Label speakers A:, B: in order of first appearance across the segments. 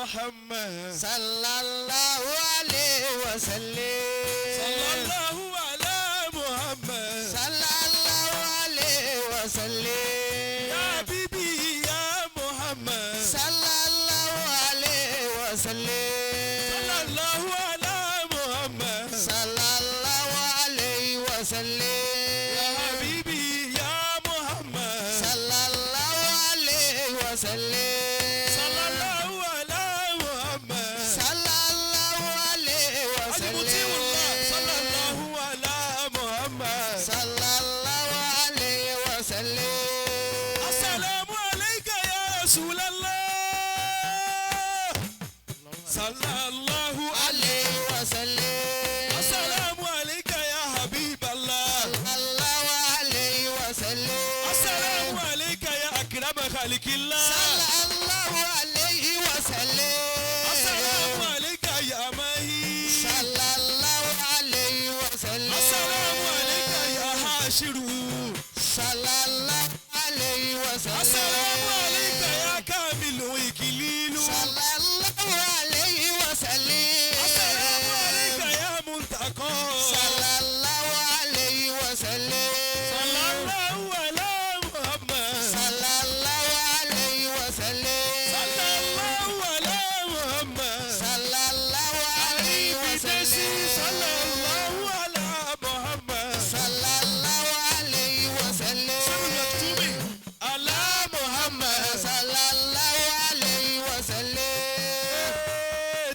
A: محمد
B: صلى الله عليه وسلم
A: صلى الله على محمد
B: صلى الله عليه وسلم
A: يا حبيبي يا محمد
B: صلى الله عليه وسلم
A: صلى الله على محمد
B: صلى الله عليه وسلم
A: يا حبيبي يا محمد
B: صلى الله عليه وسلم
A: صلى الله على محمد
B: صلى الله عليه
A: المطيع الله صلى
B: وسلم
A: الله على محمد
B: صلى الله عليه وسلم
A: السلام عليك يا رسول الله صلى الله عليه
B: عليه وسلم
A: السلام عليك يا حبيب الله
B: صلى الله عليه وسلم
A: السلام عليك يا أكرم خلق الله
B: صلى الله عليه وسلم
A: السلام عليك يا ماهي
B: صلى الله عليه وسلم
A: السلام عليك يا حاشر
B: صلى الله عليه وسلم
A: السلام عليك يا كامل وإكليل
B: صلى الله عليه وسلم
A: السلام عليك يا منتقى
B: صلى الله عليه وسلم
A: صلى الله على محمد
B: صلى الله عليه وسلم
A: صلى الله على محمد
B: صلى الله عليه وسلم
A: صلى الله على محمد
B: صلى الله عليه وسلم
A: على محمد
B: صلى الله عليه وسلم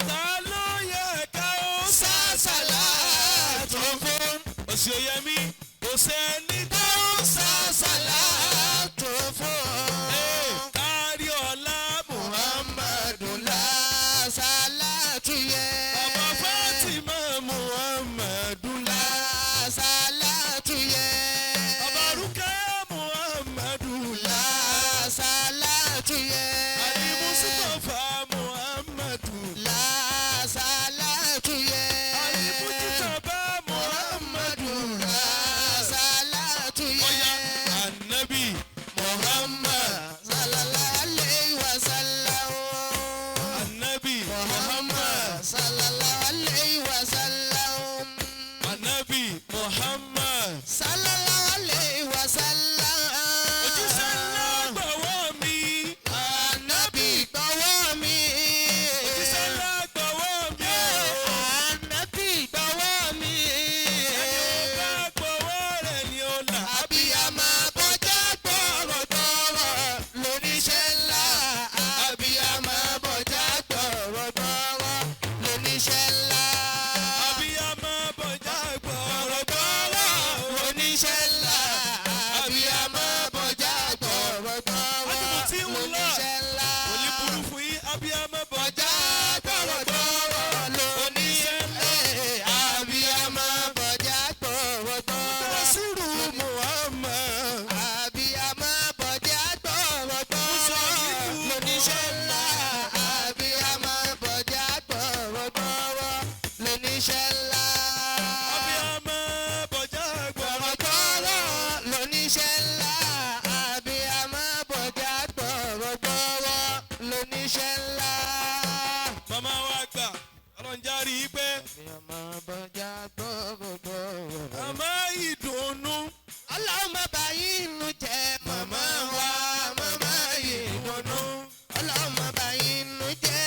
A: تعالوا يا كوس
B: صلاة فún
A: Òṣèyẹmí kò sẹ́ni tó
B: صلاة فún
A: kárí ọlá
B: Muhammadu la salatu yẹ
A: bàbá Fátímà Muhammadu
B: la salatu yẹ
A: bàbá Rúkẹ́ Muhammadu
B: la salatu yẹ
A: àní Mùsítọ́fà Muhammadu
B: la salatu yẹ
A: àní Mújítàbá
B: Muhammadu la salatu
A: Ọya
B: yẹ
A: Ànábì
B: Muhammad sallallahu alayhi wa sallam
A: Ànábì
B: Muhammad sallallahu alayhi wa sallam
A: Ànábì Muhammad
B: sallallahu alayhi wa sallam
A: òjíṣẹ́ ńlá gbọ̀wọ́ mi
B: Ànábì gbọ́wọ́ mi
A: òjíṣẹ́ ńlá gbọ̀wọ́ mi
B: Ànábì gbọ́wọ́ mi
A: ẹni ó bá gbọ̀wọ́ rẹ̀ ni ó là
B: abiyamọ bọjá gbọrọgbọrọ lóníṣẹ́ ńlá abiyamọ bọjá gbọrọgbọrọ lóníṣẹ́ ńlá
A: abiyamọ bọjá gbọ̀rọ̀gbọ̀rọ̀
B: lóníṣẹ́ ńlá abiyamọ bọjá gbọrọgbọrọ
A: Àdìmọ̀tí wùlọ.
B: lóníṣẹ́ ńlá
A: òní burú fún yín abiyamọ bọjá
B: bọjá gbọrọgbọrọ lóníṣẹ́ ńlá abiyamọ bọjá gbọrọgbọrọ
A: Rasiru Muhammad
B: abiyamọ bọjá gbọrọgbọrọ lóníṣẹ́ ńlá abiyamọ bọjá gbọrọgbọrọ lóníṣẹ́ ńlá
A: abiyamọ bọjá gbọ̀rọ̀gbọ̀rọ̀
B: gbọrọgbọrọ lóníṣẹ́ ńlá abiyamọ bọjá gbọrọgbọrọ lóníṣẹ́ ńlá.
A: màmá wa gbà ọlọ́njárí pé
B: abiyamọ bọjá gbọrọgbọrọ.
A: àmọ́ ìdùnnú
B: Ọlọ́mọ báyìí nù jẹ́ màmá wa màmá yìí dùnú. Ọlọ́mọ báyìí nù jẹ́.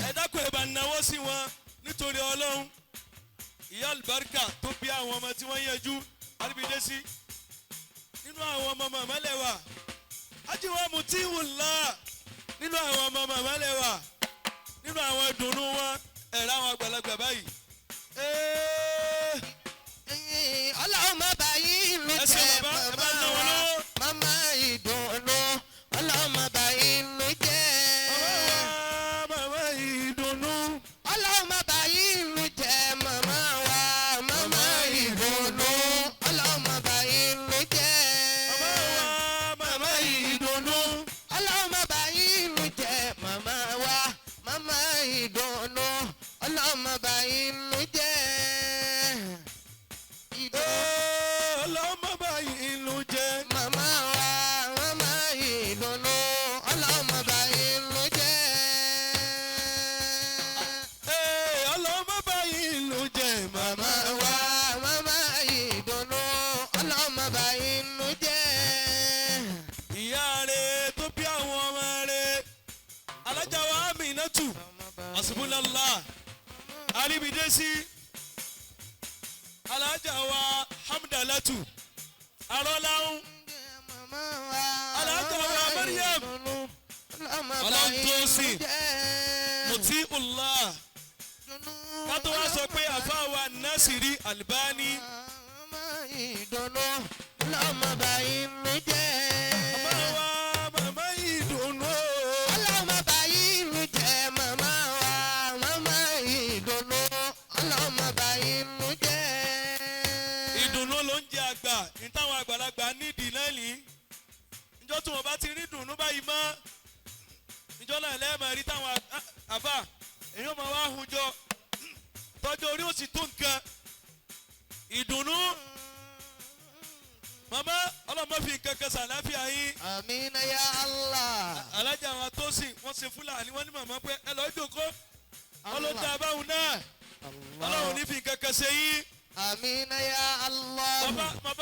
A: ẹ dákun ẹ bá náwó sí wọn nítorí Ọlọ́run ìyá àlùbáríkà tó bí àwọn ọmọ tí wọ́n yẹjú alibide sí nínú àwọn ọmọ màmálẹ́wà ajíwá Mutiwula nínú àwọn ọmọ màmálẹ́wà nínú àwọn ìdùnnú wọn ẹ̀rọ àwọn àgbàlagbà báyìí.
B: Ọlọ́mọ báyìí nù
A: Ẹ ṣé
B: jẹ́
A: bàbá, ẹ bá
B: màmá
A: ná wọn
B: wa
A: lọ́wọ́.
B: màmá yìí dùnú. Ọlọ́mọ báyìí nù jẹ́.
A: Màmá ìdùnnú.
B: Ọlọ́mọ báyìí nù jẹ́ màmá wa màmá yìí dùnú. Ọlọ́mọ báyìí nù jẹ́.
A: Màmá ìdùnnú.
B: Ọlọ́mọ báyìí nù jẹ́ màmá wa màmá ìdùnnú. Ọlọ́mọ báyìí nù jẹ́. Ìdùnnú
A: Ọlọ́mọ báyìí ìlú jẹ́. alibidesi alájà wa hamdalatu arọ́láhùn alájà wa mariam ọlọ́ntòsìn mutiullah kátó wá sọ pé àfáwà nasiri albani
B: ìdùnnú lọ́mọ báyìí mi jẹ́.
A: àfáwà màmá ìdùnnú
B: ọlọ́mọ báyìí mi jẹ́ màmá wa màmá ìdùnnú ọlọ́mọ báyìí mi jẹ́.
A: ìdùnnú ló ń jẹ àgbà ní táwọn àgbàlagbà nídìí náà ní ìjọ tí wọn bá ti rí ìdùnnú báyìí mọ́ ìjọ náà lẹ́ẹ̀mọ̀ rí táwọn àfà èèyàn máa wá hun jọ tọ́jú orí òsì tó nǹkan ìdùnnú mama ọlọ́mọ fi nǹkan kan sàláfíà yín.
B: àmín ya Allah.
A: alájà àwọn Tósìn wọ́n ṣe fúlàní wọ́n ní màmá pé ẹ lọ́ọ́ jòkó ọlọ́dà àbáwọn náà ọlọ́run ní fi nǹkan kan ṣe yín.
B: àmín ya Allah.